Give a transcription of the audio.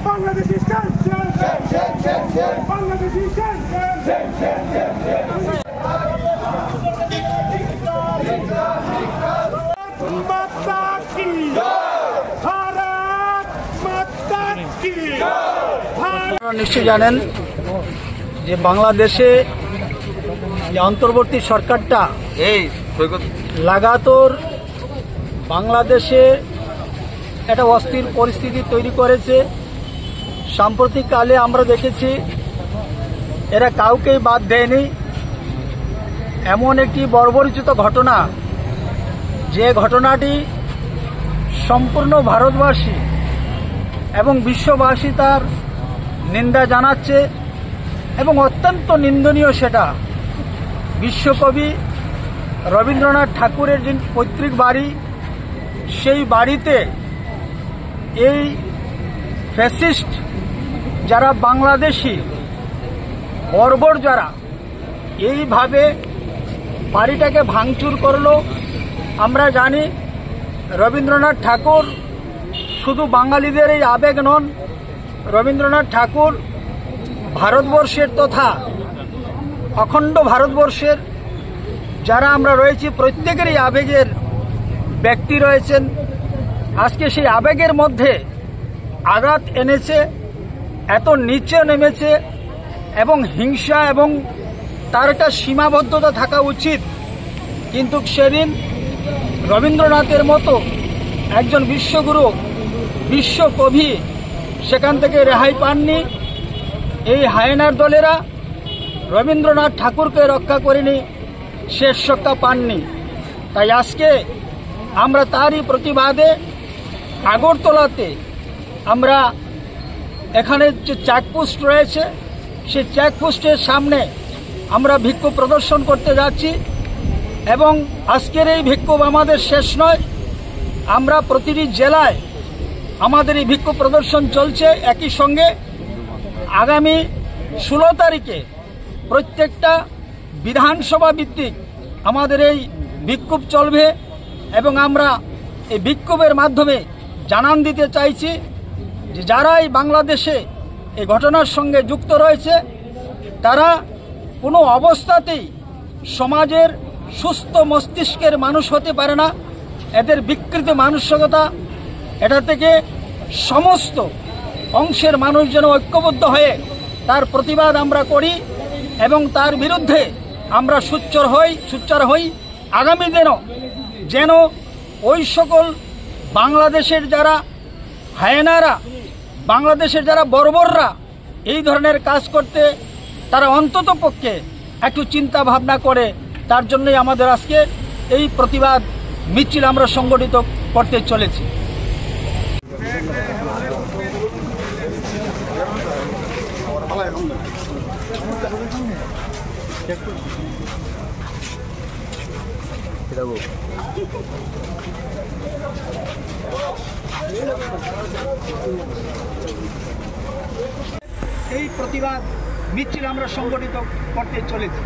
Bangladeshi stand, Bangladeshi stand, Mata ki, Bharat Mata ki. নিশ্চয়ই জানেন যে বাংলাদেশে যে অন্তর্বর্তী সরকারটা লাগাতার বাংলাদেশে একটা অস্থির পরিস্থিতি তৈরি করেছে। সাম্প্রতিককালে আমরা দেখেছি এরা কাউকেই বাদ দেয়নি। এমন একটি বর্বরোচিত ঘটনা, যে ঘটনাটি সম্পূর্ণ ভারতবাসী এবং বিশ্ববাসী তার নিন্দা জানাচ্ছে এবং অত্যন্ত নিন্দনীয়। সেটা বিশ্বকবি রবীন্দ্রনাথ ঠাকুরের যে পৈতৃক বাড়ি, সেই বাড়িতে এই ফ্যাসিস্ট যারা বাংলাদেশি বর্বর যারা এইভাবে বাড়িটাকে ভাঙচুর করলো। আমরা জানি রবীন্দ্রনাথ ঠাকুর শুধু বাঙালিদের এই আবেগ নন, রবীন্দ্রনাথ ঠাকুর ভারতবর্ষের তথা অখণ্ড ভারতবর্ষের যারা আমরা রয়েছি প্রত্যেকেরই আবেগের ব্যক্তি রয়েছেন। আজকে সেই আবেগের মধ্যে আঘাত এনেছে, এত নিচে নেমেছে এবং হিংসা এবং তার একটা সীমাবদ্ধতা থাকা উচিত। কিন্তু সেদিন রবীন্দ্রনাথের মতো একজন বিশ্বগুরু, বিশ্বকবি সেখান থেকে রেহাই পাননি। এই হায়নার দলেরা রবীন্দ্রনাথ ঠাকুরকে রক্ষা করেনি, শেষ রক্ষা পাননি। তাই আজকে আমরা তারই প্রতিবাদে আগরতলাতে আমরা এখানে যে চেকপোস্ট রয়েছে সেই চেকপোস্টের সামনে আমরা বিক্ষোভ প্রদর্শন করতে যাচ্ছি। এবং আজকের এই বিক্ষোভ আমাদের শেষ নয়, আমরা প্রতিটি জেলায় আমাদের এই বিক্ষোভ প্রদর্শন চলছে। একই সঙ্গে আগামী 16 তারিখে প্রত্যেকটা বিধানসভা ভিত্তিক আমাদের এই বিক্ষোভ চলবে এবং আমরা এই বিক্ষোভের মাধ্যমে জানান দিতে চাইছি যে যারা এই বাংলাদেশে এই ঘটনার সঙ্গে যুক্ত রয়েছে তারা কোনো অবস্থাতেই সমাজের সুস্থ মস্তিষ্কের মানুষ হতে পারে না। এদের বিকৃত মানসিকতা, এটা থেকে সমস্ত অংশের মানুষ যেন ঐক্যবদ্ধ হয়ে তার প্রতিবাদ আমরা করি এবং তার বিরুদ্ধে আমরা সোচ্চার হই। আগামী দিনও যেন ওই সকল বাংলাদেশের যারা হায়নারা, বাংলাদেশের যারা বর্বররা এই ধরনের কাজ করতে তারা অন্তত পক্ষে একটু চিন্তা ভাবনা করে। তার জন্যই আমাদের আজকে এই প্রতিবাদ মিছিল আমরা সংগঠিত করতে চলেছি। এই প্রতিবাদ মিছিল আমরা সংগঠিত করতে চলেছি।